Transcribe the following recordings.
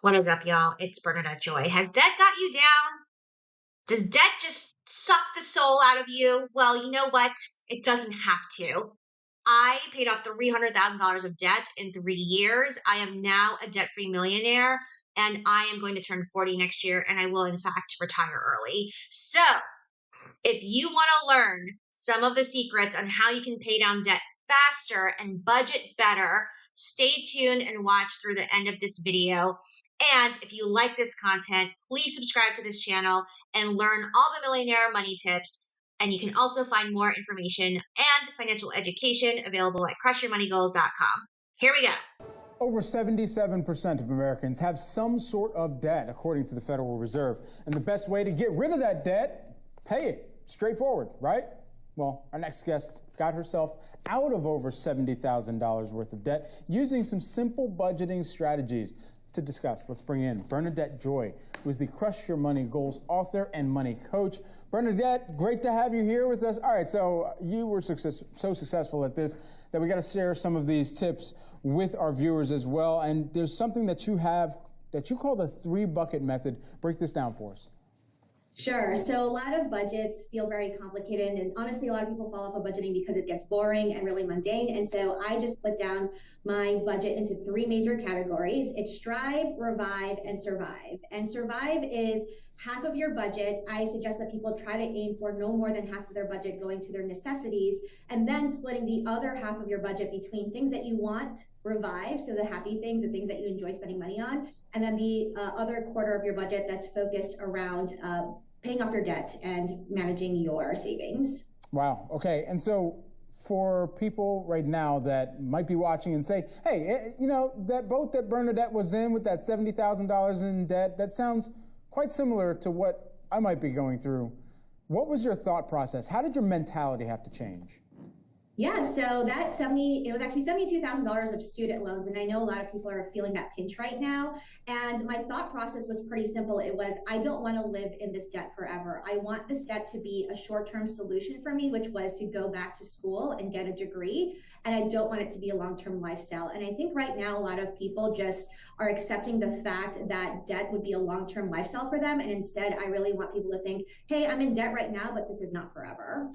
What is up, y'all? It's Bernadette Joy. Has debt got you down? Does debt just suck the soul out of you? Well, you know what? It doesn't have to. I paid off $300,000 of debt in 3 years. I am now a debt free millionaire, and I am going to turn 40 next year, and I will, in fact, retire early. So, if you want to learn some of the secrets on how you can pay down debt faster and budget better, stay tuned and watch through the end of this video. And if you like this content, please subscribe to this channel and learn all the millionaire money tips. And you can also find more information and financial education available at crushyourmoneygoals.com. Here we go. Over 77% of Americans have some sort of debt, according to the Federal Reserve. And the best way to get rid of that debt, pay it. Straightforward, right? Well, our next guest got herself out of over $70,000 worth of debt using some simple budgeting strategies. To discuss, let's bring in Bernadette Joy, who is the Crush Your Money Goals author and money coach. Bernadette, great to have you here with us. All right, so you were so successful at this that we got to share some of these tips with our viewers as well. And there's something that you have that you call the 3-bucket method. Break this down for us. Sure. So a lot of budgets feel very complicated, and honestly, a lot of people fall off of budgeting because it gets boring and really mundane. And so I just put down my budget into 3 major categories. It's strive, revive, and survive. And survive is half of your budget. I suggest that people try to aim for no more than half of their budget going to their necessities, and then splitting the other half of your budget between things that you want, revive, so the happy things, the things that you enjoy spending money on, and then the other quarter of your budget that's focused around paying off your debt and managing your savings. Wow. Okay. And so for people right now that might be watching and say, hey, you know, that boat that Bernadette was in with that $70,000 in debt, that sounds quite similar to what I might be going through. What was your thought process? How did your mentality have to change? Yeah, so it was actually $72,000 of student loans. And I know a lot of people are feeling that pinch right now. And my thought process was pretty simple. It was, I don't want to live in this debt forever. I want this debt to be a short-term solution for me, which was to go back to school and get a degree. And I don't want it to be a long-term lifestyle. And I think right now, a lot of people just are accepting the fact that debt would be a long-term lifestyle for them. And instead, I really want people to think, hey, I'm in debt right now, but this is not forever.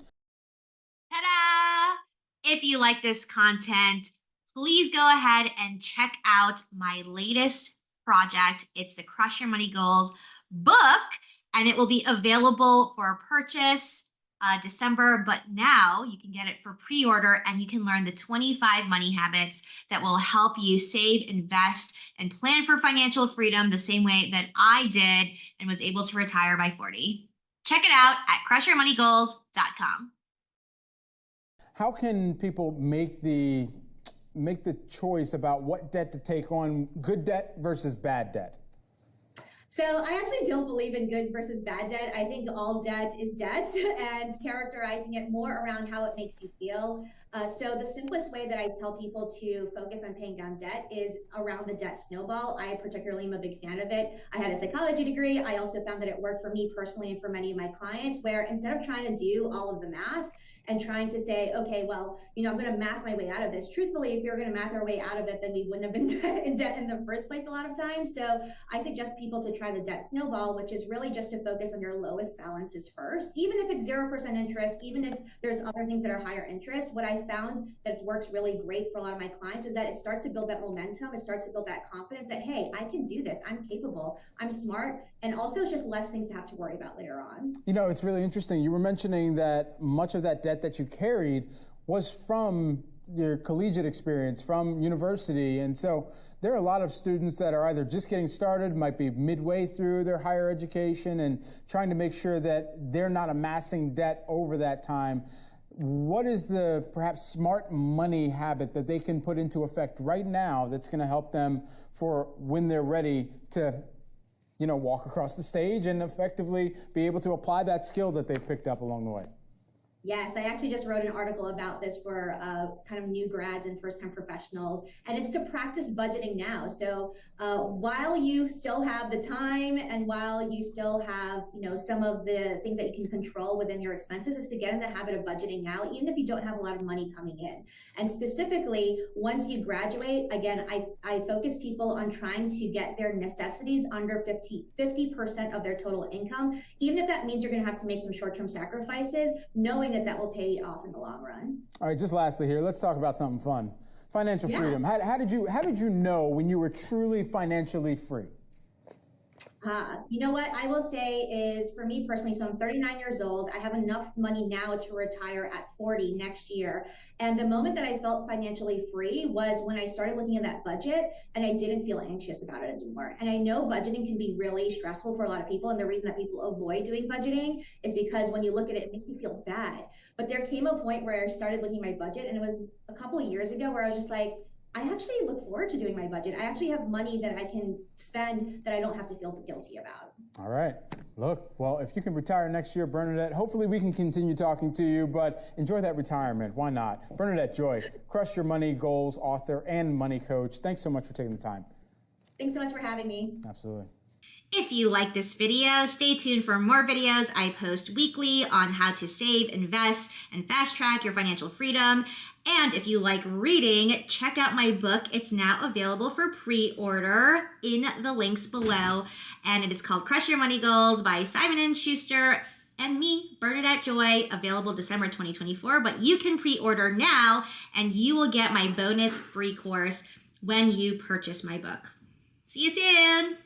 Ta-da! If you like this content, please go ahead and check out my latest project. It's the Crush Your Money Goals book, and it will be available for purchase December, but now you can get it for pre-order, and you can learn the 25 money habits that will help you save, invest, and plan for financial freedom the same way that I did and was able to retire by 40. Check it out at crushyourmoneygoals.com. How can people make the choice about what debt to take on, good debt versus bad debt? So I actually don't believe in good versus bad debt. I think all debt is debt, and characterizing it more around how it makes you feel. So the simplest way that I tell people to focus on paying down debt is around the debt snowball. I particularly am a big fan of it. I had a psychology degree. I also found that it worked for me personally and for many of my clients, where instead of trying to do all of the math and trying to say, okay, well, you know, I'm going to math my way out of this. Truthfully, if you're going to math our way out of it, then we wouldn't have been in debt in the first place a lot of times. So I suggest people to try the debt snowball, which is really just to focus on your lowest balances first. Even if it's 0% interest, even if there's other things that are higher interest, what I found that works really great for a lot of my clients is that it starts to build that momentum. It starts to build that confidence that, hey, I can do this. I'm capable. I'm smart. And also it's just less things to have to worry about later on. You know, it's really interesting. You were mentioning that much of that debt that you carried was from your collegiate experience, from university. And so there are a lot of students that are either just getting started, might be midway through their higher education, and trying to make sure that they're not amassing debt over that time. What is the perhaps smart money habit that they can put into effect right now that's going to help them for when they're ready to, you know, walk across the stage and effectively be able to apply that skill that they've picked up along the way? Yes, I actually just wrote an article about this for kind of new grads and first-time professionals, and it's to practice budgeting now. So while you still have the time and while you still have, some of the things that you can control within your expenses, is to get in the habit of budgeting now, even if you don't have a lot of money coming in. And specifically, once you graduate, again, I focus people on trying to get their necessities under 50% of their total income, even if that means you're going to have to make some short-term sacrifices, knowing that will pay off in the long run. All right, just lastly here, let's talk about something fun. Financial freedom. How did you know when you were truly financially free? You know what I will say is, for me personally, so I'm 39 years old. I have enough money now to retire at 40 next year. And the moment that I felt financially free was when I started looking at that budget and I didn't feel anxious about it anymore. And I know budgeting can be really stressful for a lot of people. And the reason that people avoid doing budgeting is because when you look at it, it makes you feel bad. But there came a point where I started looking at my budget, and it was a couple of years ago where I was just like, I actually look forward to doing my budget. I actually have money that I can spend that I don't have to feel guilty about. All right. Look, well, if you can retire next year, Bernadette, hopefully we can continue talking to you, but enjoy that retirement. Why not? Bernadette Joy, Crush Your Money Goals author and money coach. Thanks so much for taking the time. Thanks so much for having me. Absolutely. If you like this video, stay tuned for more videos I post weekly on how to save, invest, and fast track your financial freedom. And if you like reading, check out my book. It's now available for pre-order in the links below. And it is called Crush Your Money Goals by Simon & Schuster and me, Bernadette Joy, available December 2024. But you can pre-order now and you will get my bonus free course when you purchase my book. See you soon.